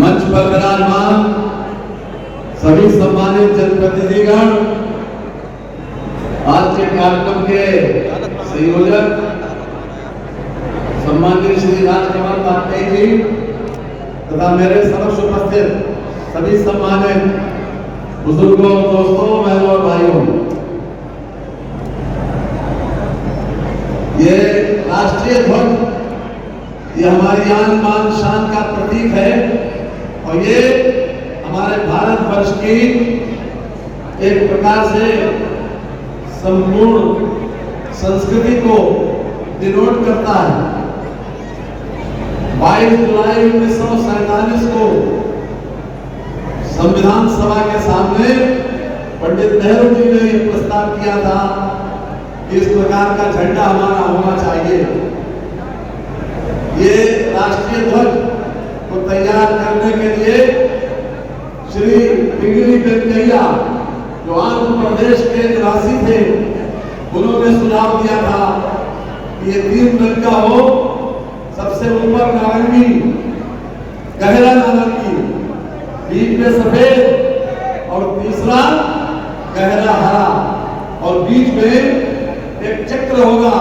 मंच पर विराजमान सभी सम्मानित जनप्रतिनिधिगण, आज के कार्यक्रम के संयोजक सम्माननीय श्री राजकमल वाजपेयी जी तथा मेरे समक्ष उपस्थित सभी सम्मानित बुजुर्गों, दोस्तों, बहनों और भाइयों, ये राष्ट्रीय ध्वज ये हमारी आन बान शान का प्रतीक है और ये हमारे भारतवर्ष की एक प्रकार से संपूर्ण संस्कृति को डिनोट करता है। 22 जुलाई 1947 को संविधान सभा के सामने पंडित नेहरू जी ने यह प्रस्ताव किया था कि इस प्रकार का झंडा हमारा होना चाहिए। ये राष्ट्रीय ध्वज को तैयार करने के लिए श्री पिंगली वेंकैया, जो आंध्र प्रदेश के निवासी थे, उन्होंने सुझाव दिया था कि ये 3 रंग का हो, सबसे ऊपर नारंगी, गहरा नारंगी, बीच में सफेद और तीसरा गहरा हरा और बीच में एक चक्र होगा।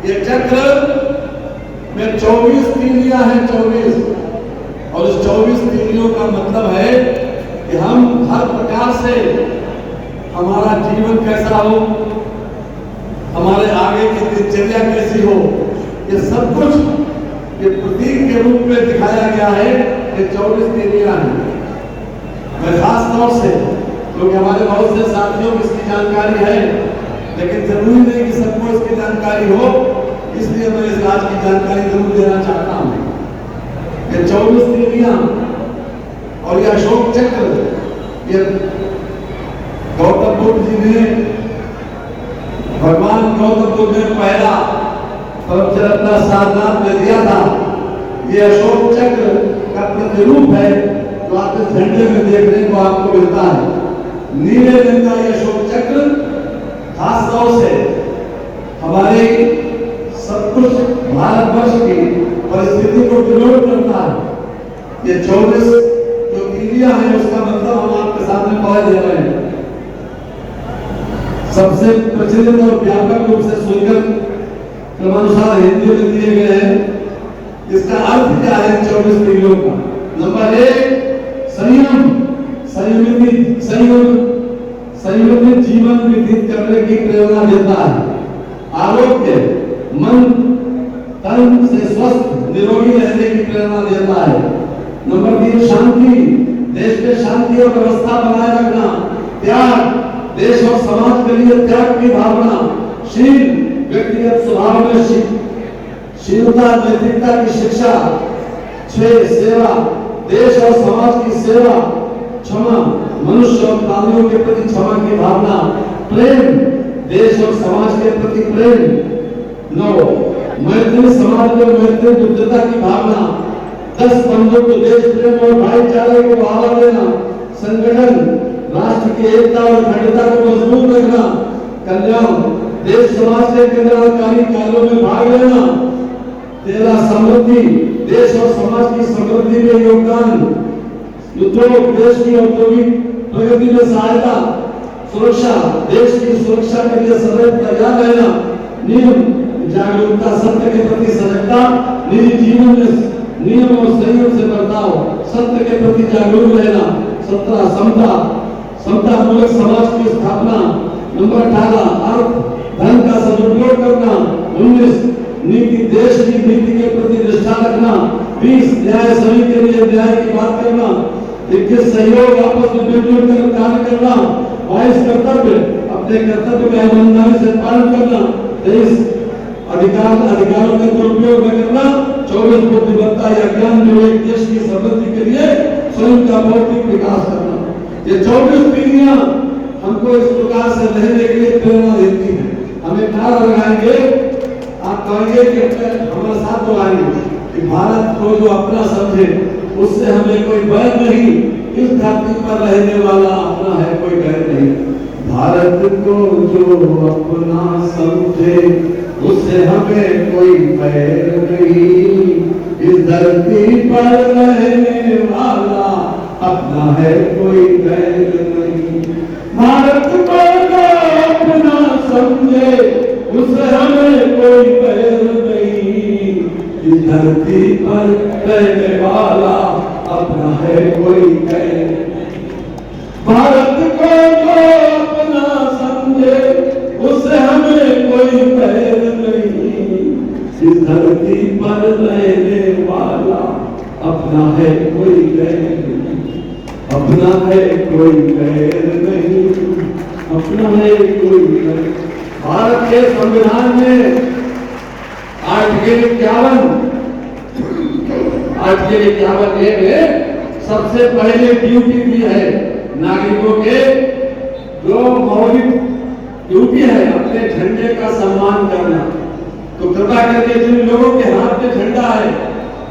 ये चक्र में 24 तीलियां हैं, 24, और इस 24 तीलियों का मतलब है कि हम हर प्रकार से हमारा जीवन कैसा हो, हमारे आगे की दिनचर्या कैसी हो, ये सब कुछ ये प्रतीक के रूप में दिखाया गया है। ये 24 तीलियां हैं। मैं खास तौर से, क्योंकि हमारे बहुत से साथियों को इसकी जानकारी है, लेकिन जरूरी नहीं कि सबको इसकी जानकारी हो, इसलिए मैं इस राज की जानकारी जरूर देना चाहता हूं। ये 24 तीलियां और ये अशोक चक्र, ये गौतम बुद्ध जी ने, भगवान गौतम बुद्ध ने पहला अपना सारनाथ में दिया था। ये अशोक चक्र का प्रतिरूप है जो आप इस झंडे में देखने को आपको मिलता है। नीले रंग का ये अशोक चक्र खास तौर से हमारे सब कुछ भारतवर्ष की परिस्थिति को डिनोट करता है। ये 24 जो तीलियां हैं उसका मतलब हम आपके सामने पढ़ दे रहे हैं। सबसे प्रचलित और व्यापक रूप से सुनकर क्रमानुसार हिंदी में दिए गए हैं। इसका अर्थ क्या है 24 तीलियों का? नंबर 1, संयम, संयमित जीवन व्यतीत करने की प्रेरणा देता है। आरोग्य, मन तन से स्वस्थ निरोगी रहने की प्रेरणा देता है। नंबर 3, शांति, देश में शांति और व्यवस्था बनाए रखना। त्याग, देश और समाज के लिए त्याग की भावना। शील, व्यक्तिगत स्वभाव में शीलता, नैतिकता की शिक्षा। 6, सेवा, देश और समाज की सेवा। क्षमा, मनुष्य और प्राणियों के प्रति क्षमा की भावना। प्रेम, देश और समाज के प्रति प्रेम। 9, मैत्री, समाज में मैत्री मित्रता की भावना। 10, बंधुत्व, देश प्रेम और भाईचारे को बढ़ावा देना। संगठन, राष्ट्र की एकता और अखंडता को मजबूत रखना। कल्याण, देश समाज के कल्याणकारी कार्यों में भाग लेना। 13, समृद्धि, देश और समाज की समृद्धि में योगदान। उद्योग, देश की औद्योगिक प्रगति में सहायता। सुरक्षा, देश की सुरक्षा के लिए सदैव तैयार रहना। नियम, जागरूकता, सत्य के प्रति सजगता, निजी जीवन में नियम और संयम से बर्ताव, सत्य के प्रति जागरूक रहना। 17, समता मूलक समाज की स्थापना। नंबर 18, अर्थ, धन का सदुपयोग करना। 19, नीति, देश की नीति के प्रति निष्ठा रखना। 20, न्याय, सभी के लिए न्याय की बात करना। 21, सहयोग, आपस में मिलजुल कर कार्य करना। 22, कर्तव्य, अपने कर्तव्य का ईमानदारी से पालन करना। 23, अधिकारों का दुरुपयोग न करना। 24, बुद्धिमत्ता या ज्ञान जो एक देश की समृद्धि के लिए स्वयं का बौद्धिक विकास करना। ये 24 पीढ़ियां हमको इस प्रकार से रहने के लिए प्रेरणा देती है। हमें नारा लगाएंगे, आप कहेंगे कि हमारे साथ बोलाएंगे कि भारत को जो अपना समझे उससे हमें कोई बैर नहीं, इस धरती पर रहने वाला अपना है, कोई बैर नहीं। भारत को जो अपना समझे उससे हमें कोई बैर नहीं, इस धरती पर रहने वाला अपना है कोई गैर नहीं। भारत को जो अपना समझे उसे हमें कोई बैर नहीं। इस धरती पर रहने वाला अपना है कोई गैर नहीं। भारत को जो अपना समझे उसे हमें कोई बैर नहीं। इस धरती पर रहने वाला अपना है कोई गैर नहीं। अपना है कोई गैर नहीं। अपना है कोई गैर। भारत के संविधान में आर्टिकल 51 में सबसे पहले ड्यूटी भी है नागरिकों के, जो मौलिक ड्यूटी है अपने झंडे का सम्मान करना। तो कृपा करके जिन लोगों के हाथ में झंडा है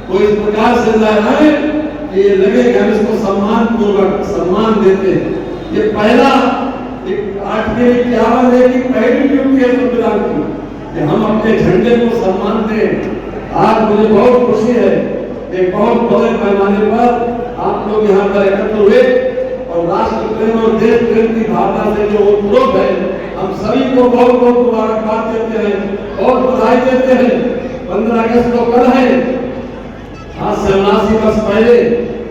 वो इस प्रकार से लहराए कि ये लगे कि हम इसको सम्मान पूर्वक सम्मान देते हैं। ये पहला आर्टिकल 51 है कि पहली ड्यूटी है संविधान की कि हम अपने झंडे को सम्मान दें। आज मुझे बहुत खुशी है कि बहुत बड़े पैमाने पर आप लोग यहाँ पर एकत्र हुए और राष्ट्र प्रेम और देश प्रेम की भावना से जो उपरोध है, हम सभी को बहुत बहुत मुबारकबाद देते हैं और बधाई देते हैं। 15 अगस्त तो कल है, आज से 79 वर्ष पहले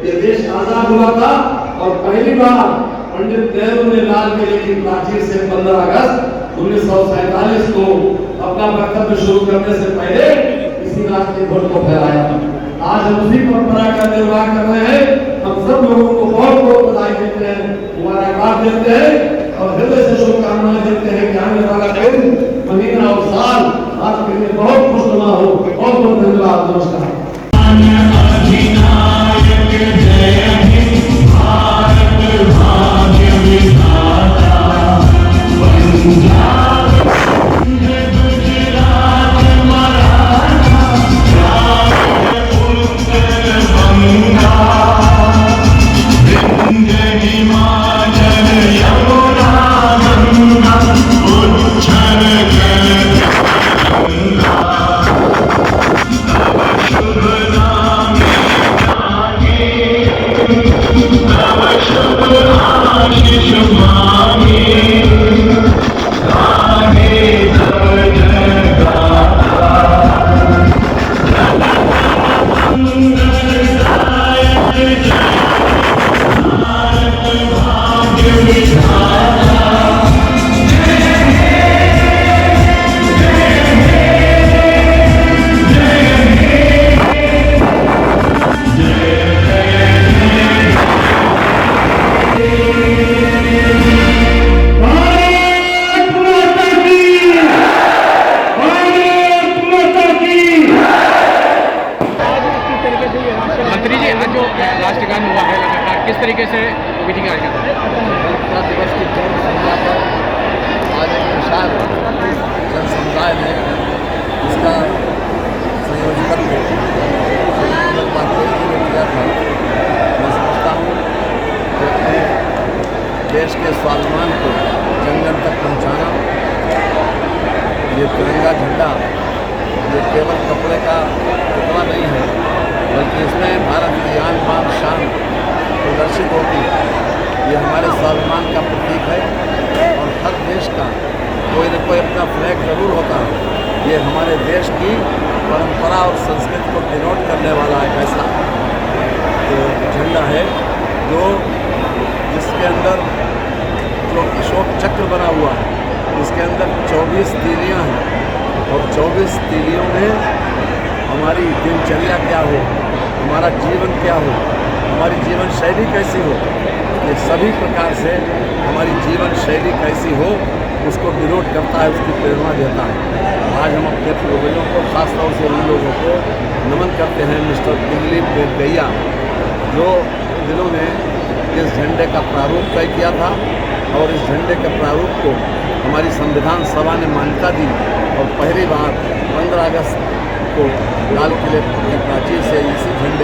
ये देश आजाद हुआ था और पहली बार पंडित नेहरू ने लाल किले की प्राचीर से 15 अगस्त 1947 को अपना वक्तव्य शुरू करने से पहले इसी राष्ट्रीय ध्वज को फहराया। आज हम उसी परंपरा का निर्वाह कर रहे हैं। हम सब लोगों को बहुत बहुत बधाई देते हैं, मुबारकबाद देते हैं और हृदय से शुभकामनाएं देते हैं कि आने वाला दिन, महीना और साल आपके लिए बहुत खुशनुमा हो। बहुत बहुत धन्यवाद। नमस्कार। राष्ट्रगान हुआ है लगातार, किस तरीके से विधि कार्यक्रम गणतंत्र दिवस की जन्म संध्या पर आज एक विशाल जन समुदाय ने इसका संयोजकत्व किया था। मैं समझता हूँ कि अपने देश के स्वाभिमान को जन जन तक पहुँचाना, ये तिरंगा झंडा ये केवल कपड़े का टुकड़ा नहीं है, बल्कि इसमें भारत की आन बान शान प्रदर्शित होती है। ये हमारे स्वाभिमान का प्रतीक है और हर देश का कोई न कोई अपना फ्लैग जरूर होता है। ये हमारे देश की परंपरा और संस्कृति को डिनोट करने वाला एक ऐसा झंडा है जो जिसके अंदर जो अशोक चक्र बना हुआ है, इसके अंदर 24 तीलियाँ हैं और 24 तीलियों में हमारी दिनचर्या क्या हो, हमारा जीवन क्या हो, हमारी जीवन शैली कैसी हो, ये सभी प्रकार से हमारी जीवन शैली कैसी हो उसको डिनोट करता है, उसकी प्रेरणा देता है। आज हम अपने पूर्वजों को, खासतौर से उन लोगों को नमन करते हैं, मिस्टर दिलीप वेंकैया, जो जिन्होंने इस झंडे का प्रारूप तय किया था और इस झंडे के प्रारूप को हमारी संविधान सभा ने मान्यता दी और पहली बार 15 अगस्त को लाल किले की प्राचीर से इसी झंडे